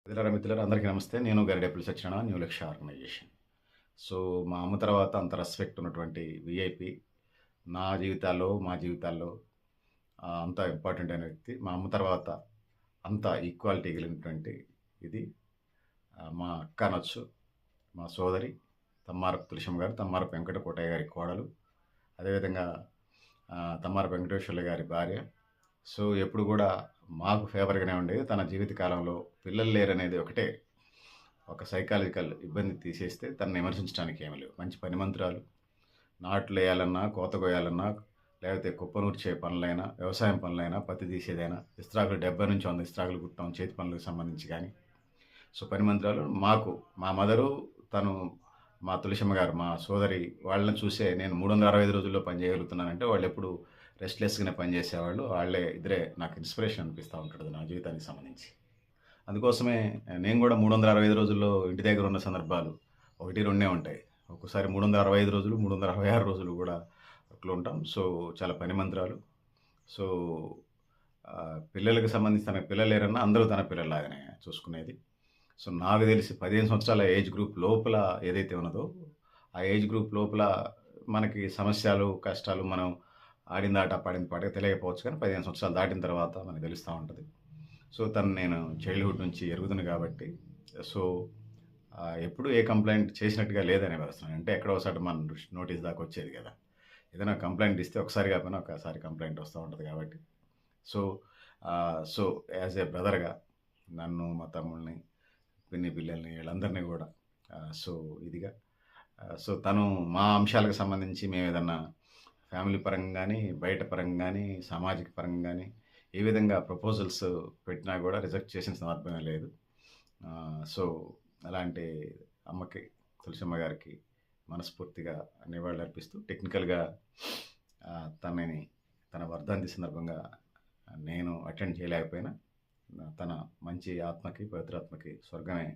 మిత్రులారా అందరికీ నమస్తే. నేను గరిడేపల్లి సత్యనారాయణ, న్యూ లక్ష్య ఆర్గనైజేషన్. సో, మా అమ్మ తర్వాత అంత రెస్పెక్ట్ ఉన్నటువంటి వీఐపీ నా జీవితాల్లో, మా జీవితాల్లో అంత ఇంపార్టెంట్ అయిన వ్యక్తి. మా అమ్మ తర్వాత అంత ఈక్వాలిటీ కలిగినటువంటి ఇది మా అక్క అనొచ్చు. మా సోదరి తమ్మారపు తులసమ్మ గారు, తమ్మారపు వెంకట కోటయ్య గారి కోడలు. అదేవిధంగా తమ్మారపు వెంకటేశ్వర్లు గారి భార్య. సో, ఎప్పుడు కూడా మాకు ఫేవర్‌గానే ఉండేది. తన జీవిత కాలంలో పిల్లలు లేరనేది ఒకటే ఒక సైకాలజికల్ ఇబ్బంది తీసేస్తే తనని విమర్శించడానికి ఏమీ లేవు. మంచి పనిమంతురాలు. నాట్లేయాలన్నా, కోత కోయాలన్నా, లేకపోతే కుప్పనూర్చే పనులైనా, వ్యవసాయం పనులైనా, పత్తి తీసేదైనా, ఇస్త్రాకులు 70-100 ఇస్త్రాకులు కుట్టడం, చేతి పనులకు సంబంధించి కానీ. సో, పనిమంతురాలు. మాకు మా మదరు, తను మా తులసమ్మ గారు, మా సోదరి వాళ్ళని చూసే నేను 365 రోజుల్లో పని చేయగలుగుతున్నానంటే వాళ్ళెప్పుడు రెస్ట్‌లెస్‌గానే పనిచేసేవాళ్ళు. వాళ్ళే ఇద్దరే నాకు ఇన్స్పిరేషన్ అనిపిస్తూ ఉంటది నా జీవితానికి సంబంధించి. అందుకోసమే నేను కూడా 365 రోజుల్లో ఇంటి దగ్గర ఉన్న సందర్భాలు 1, 2 ఉంటాయి. ఒక్కోసారి 365 రోజులు, 366 రోజులు కూడా అట్లా ఉంటాం. సో, చాలా పనిమంతురాలు. సో, పిల్లలకి సంబంధించి తనకు పిల్లలు లేరన్నా అందరూ తన పిల్లల్లాగానే చూసుకునేది. సో, నాకు తెలిసి 15 సంవత్సరాల ఏజ్ గ్రూప్ లోపల ఏదైతే ఉన్నదో, ఆ ఏజ్ గ్రూప్ లోపల మనకి సమస్యలు, కష్టాలు మనం ఆడింది ఆట, పాడింది పాట తెలియకపోవచ్చు కానీ 15 సంవత్సరాలు దాటిన తర్వాత మనకు తెలుస్తూ ఉంటది. సో, తను నేను చైల్డ్‌హుడ్ నుంచి ఎరుగుదును కాబట్టి, సో, ఎప్పుడు ఏ కంప్లెయింట్ చేసినట్టుగా లేదనే భావిస్తున్నాను. అంటే ఎక్కడో ఒకసారి మన నోటీస్ దాకా వచ్చేది కదా! ఏదైనా కంప్లెయింట్ ఇస్తే ఒకసారి కాకపోయినా ఒకసారి కంప్లెయింట్ వస్తూ ఉంటది కాబట్టి. సో, సో, యాజ్ ఎ బ్రదర్‌గా నన్ను, మా తమ్ముడిని, పిన్ని పిల్లల్ని వీళ్ళందరినీ కూడా సో, ఇదిగా సో, తను మా అంశాలకు సంబంధించి మేమేదన్నా ఫ్యామిలీ పరంగా గానీ, బయట పరంగా గానీ, సామాజిక పరంగా గానీ, ఏ విధంగా ప్రపోజల్స్ పెట్టినా కూడా రిజెక్ట్ చేసిన సందర్భమే లేదు. సో, అలాంటి అమ్మకి, తులసమ్మ గారికి మనస్ఫూర్తిగా నివాళులర్పిస్తూ టెక్నికల్‌గా తనని తన వర్ధంతి సందర్భంగా నేను అటెండ్ చేయలేకపోయినా, తన మంచి ఆత్మకి, పవిత్రాత్మకి స్వర్గమే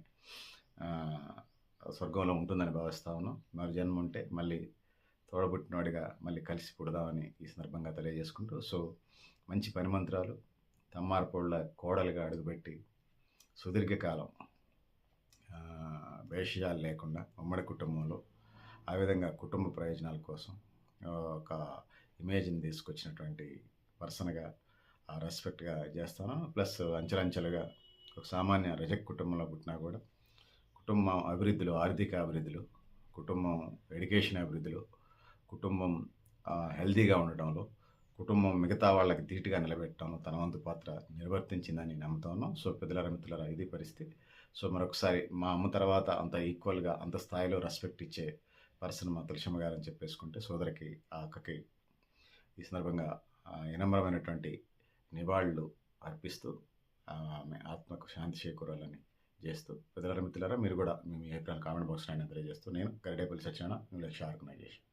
స్వర్గంలో ఉంటుందని భావిస్తా ఉన్నాం. మరి జన్మ ఉంటే మళ్ళీ తోడబుట్టినవాడిగా మళ్ళీ కలిసి పుడదామని ఈ సందర్భంగా తెలియజేసుకుంటూ, సో, మంచి పనిమంతురాలు, తమ్మారపోళ్ళ కోడలుగా అడుగుపెట్టి సుదీర్ఘకాలం భేషజాలు లేకుండా ఉమ్మడి కుటుంబంలో ఆ విధంగా కుటుంబ ప్రయోజనాల కోసం ఒక ఇమేజ్‌ని తీసుకొచ్చినటువంటి పర్సన్‌గా రెస్పెక్ట్‌గా చేస్తాను. ప్లస్ అంచెలంచెలుగా ఒక సామాన్య రజక కుటుంబంలో పుట్టినా కూడా కుటుంబం అభివృద్ధిలో, ఆర్థిక అభివృద్ధిలో, కుటుంబం ఎడ్యుకేషన్ అభివృద్ధిలో, కుటుంబం హెల్తీగా ఉండడంలో, కుటుంబం మిగతా వాళ్ళకి ధీటుగా నిలబెట్టడంలో తన వంతు పాత్ర నిర్వర్తించిందని నమ్ముతా ఉన్నాం. సో, పెద్దలారా, మిత్రులారా, ఇది పరిస్థితి. సో, మరొకసారి మా అమ్మ తర్వాత అంత ఈక్వల్‌గా, అంత స్థాయిలో రెస్పెక్ట్ ఇచ్చే పర్సన్ మా తులసమ్మ గారని చెప్పేసుకుంటే, సోదరికి, ఆ అక్కకి ఈ సందర్భంగా వినమ్రమైనటువంటి నివాళులు అర్పిస్తూ ఆమె ఆత్మకు శాంతి చేకూరాలని చేస్తూ, పెద్దలారా, మిత్రులారా, మీరు కూడా మీ అభిప్రాయాన్ని కామెంట్ బాక్స్‌లో తెలియజేస్తూ, నేను గరిడేపల్లి సత్యనారాయణ, న్యూ లక్ష్య ఆర్గనైజేషన్.